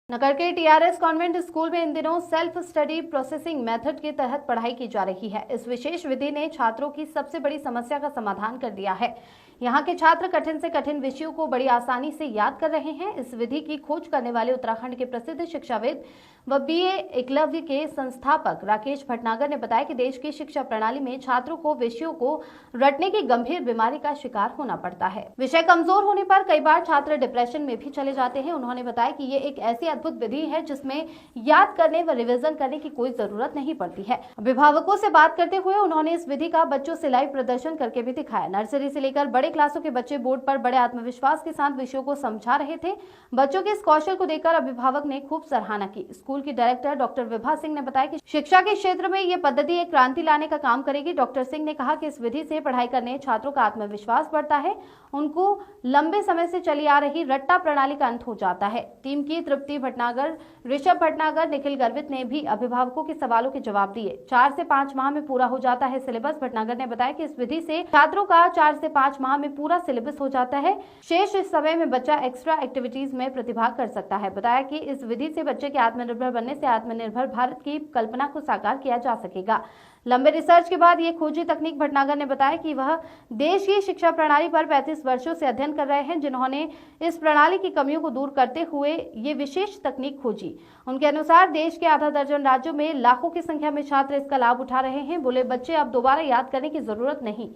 नगर के TRS convent school में इन दिनों सेल्फ स्टडी प्रोसेसिंग मेथड के तहत पढ़ाई की जा रही है। इस विशेष विधि ने छात्रों की सबसे बड़ी समस्या का समाधान कर दिया है। यहाँ के छात्र कठिन से कठिन विषयों को बड़ी आसानी से याद कर रहे हैं। इस विधि की खोज करने वाले उत्तराखंड के प्रसिद्ध शिक्षाविद व बीए एकलव्य के संस्थापक राकेश भटनागर ने बताया कि देश की शिक्षा प्रणाली में छात्रों को विषयों को रटने की गंभीर बीमारी का शिकार होना पड़ता है। विषय कमजोर होने पर कई बार छात्र डिप्रेशन में भी चले जाते हैं। उन्होंने बताया कि ये एक ऐसी अद्भुत विधि है जिसमें याद करने व रिवीजन करने की कोई जरूरत नहीं पड़ती है। अभिभावकों से बात करते हुए उन्होंने इस विधि का बच्चों से लाइव प्रदर्शन करके भी दिखाया। नर्सरी से लेकर बड़े क्लासों के बच्चे बोर्ड पर बड़े आत्मविश्वास के साथ विषयों को समझा रहे थे। बच्चों के इस कौशल को देखकर अभिभावक ने खूब सराहना की। स्कूल की डायरेक्टर डॉक्टर विभा सिंह ने बताया कि शिक्षा के क्षेत्र में ये पद्धति एक क्रांति लाने का काम करेगी। डॉक्टर सिंह ने कहा कि इस विधि से पढ़ाई करने छात्रों का आत्मविश्वास बढ़ता है, उनको लंबे समय से चली आ रही रट्टा प्रणाली का अंत हो जाता है। टीम की तृप्ति भटनागर, ऋषभ भटनागर, निखिल गर्वित ने भी अभिभावकों के सवालों के जवाब दिए। 4 से 5 माह में पूरा हो जाता है सिलेबस। भटनागर ने बताया कि इस विधि से छात्रों का 4 से 5 माह में पूरा सिलेबस हो जाता है। शेष इस समय में बच्चा एक्स्ट्रा एक्टिविटीज में प्रतिभाग कर सकता है। बताया कि इस विधि से बच्चे के आत्मनिर्भर बनने से आत्मनिर्भर भारत की कल्पना को साकार किया जा सकेगा। लंबे रिसर्च के बाद ये खोजी तकनीक भटनागर ने बताया कि वह देश की शिक्षा प्रणाली पर 35 वर्षों से अध्ययन कर रहे हैं, जिन्होंने इस प्रणाली की कमियों को दूर करते हुए ये विशेष तकनीक खोजी। उनके अनुसार देश के आधा दर्जन राज्यों में लाखों की संख्या में छात्र इसका लाभ उठा रहे हैं। बोले बच्चे अब दोबारा याद करने की जरूरत नहीं।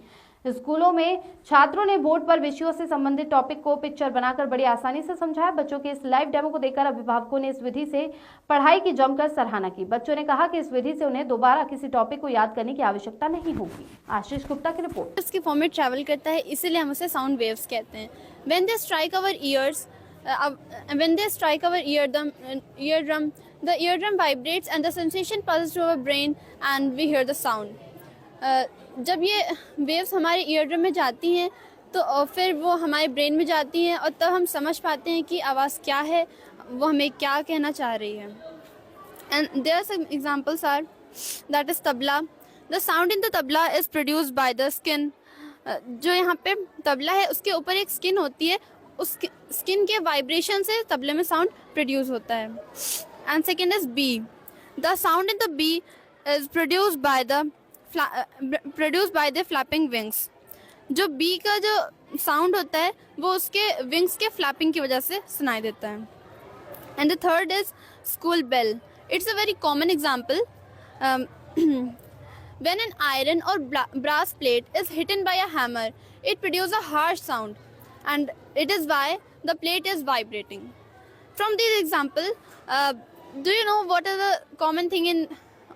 स्कूलों में छात्रों ने बोर्ड पर विषयों से संबंधित टॉपिक को पिक्चर बनाकर बड़ी आसानी से समझाया। बच्चों के इस लाइव डेमो को देखकर अभिभावकों ने इस विधि से पढ़ाई की जमकर सराहना की। बच्चों ने कहा कि इस विधि से उन्हें दोबारा किसी टॉपिक को याद करने की आवश्यकता नहीं होगी। आशीष गुप्ता की रिपोर्ट। इसकी फॉर्मेट ट्रैवल करता है, इसीलिए हम उसे साउंड वेव्स कहते हैं। When they strike our ears, the eardrum vibrates and the sensation passes through our brain and we hear the sound. जब ये वेव्स हमारे ईयरड्रम में जाती हैं तो फिर वो हमारे ब्रेन में जाती हैं और तब हम समझ पाते हैं कि आवाज़ क्या है, वो हमें क्या कहना चाह रही है। And there are some examples are that is tabla. The sound in the tabla is produced by the skin. जो यहाँ पे तबला है उसके ऊपर एक स्किन होती है, उस स्किन के वाइब्रेशन से तबले में साउंड प्रोड्यूस होता है। And second is bee. The sound in the bee is produced by the flapping wings. जो बी का जो साउंड होता है वो उसके विंग्स के फ्लैपिंग की वजह से सुनाई देता है। And the third is school bell. It's a very common example. When an iron or brass plate is hit by a hammer, it produces a harsh sound, and it is why the plate is vibrating. From these examples, do you know what are the common thing in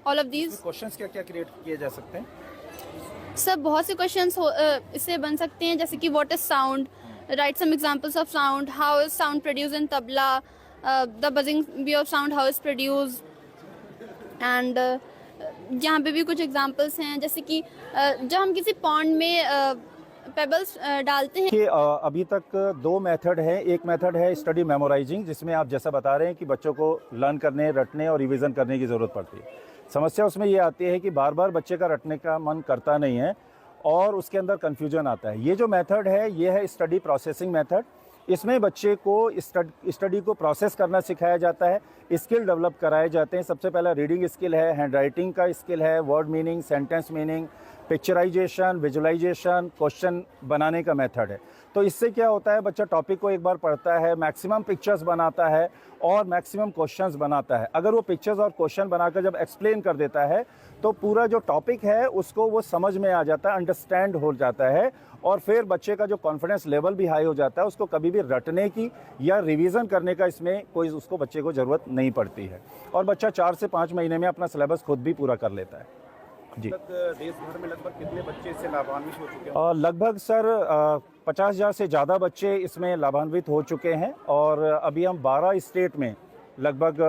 all of these? Questions क्या create किए जा सकते हैं? सब बहुत से questions इससे बन सकते हैं, जैसे कि what is sound? Write some examples of sound. How is sound produced in tabla? The buzzing bee of sound, how is produced? And यहाँ पे भी कुछ एग्जांपल्स हैं, जैसे कि जब हम किसी पॉन्ड में पेबल्स डालते हैं। अभी तक 2 मेथड है। एक मेथड है स्टडी मेमोराइजिंग, जिसमें आप जैसा बता रहे हैं कि बच्चों को लर्न करने, रटने और रिवीजन करने की ज़रूरत पड़ती है। समस्या उसमें ये आती है कि बार बार बच्चे का रटने का मन करता नहीं है और उसके अंदर कन्फ्यूजन आता है। ये जो मेथड है ये है स्टडी प्रोसेसिंग मेथड। इसमें बच्चे को स्टडी को प्रोसेस करना सिखाया जाता है, स्किल डेवलप कराए जाते हैं। सबसे पहला रीडिंग स्किल है, हैंड राइटिंग का स्किल है, word meaning, sentence meaning, picturisation, visualisation, question बनाने का मेथड है। तो इससे क्या होता है, बच्चा टॉपिक को एक बार पढ़ता है, मैक्सिमम पिक्चर्स बनाता है और मैक्सिमम क्वेश्चंस बनाता है। अगर वो पिक्चर्स और क्वेश्चन बनाकर जब एक्सप्लेन कर देता है तो पूरा जो टॉपिक है उसको वो समझ में आ जाता है, अंडरस्टैंड हो जाता है और फिर बच्चे का जो कॉन्फिडेंस लेवल भी हाई हो जाता है। उसको कभी भी रटने की या रिवीजन करने का इसमें कोई उसको बच्चे को ज़रूरत नहीं पड़ती है और बच्चा 4 से 5 महीने में अपना सिलेबस खुद भी पूरा कर लेता है। जी। देश भर में लगभग कितने बच्चे इससे लाभान्वित हो चुके हैं? लगभग सर 50,000 से ज़्यादा बच्चे इसमें लाभान्वित हो चुके हैं और अभी हम 12 स्टेट में लगभग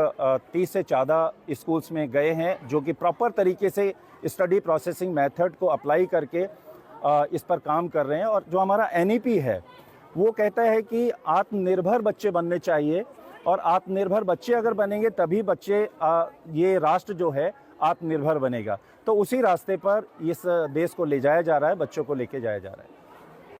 30 से ज़्यादा स्कूल्स में गए हैं जो कि प्रॉपर तरीके से स्टडी प्रोसेसिंग मेथड को अप्लाई करके इस पर काम कर रहे हैं। और जो हमारा NEP है वो कहता है कि आत्मनिर्भर बच्चे बनने चाहिए और आत्मनिर्भर बच्चे अगर बनेंगे तभी बच्चे ये राष्ट्र जो है आत्मनिर्भर बनेगा। तो उसी रास्ते पर इस देश को ले जाया जा रहा है, बच्चों को लेके जाया जा रहा है।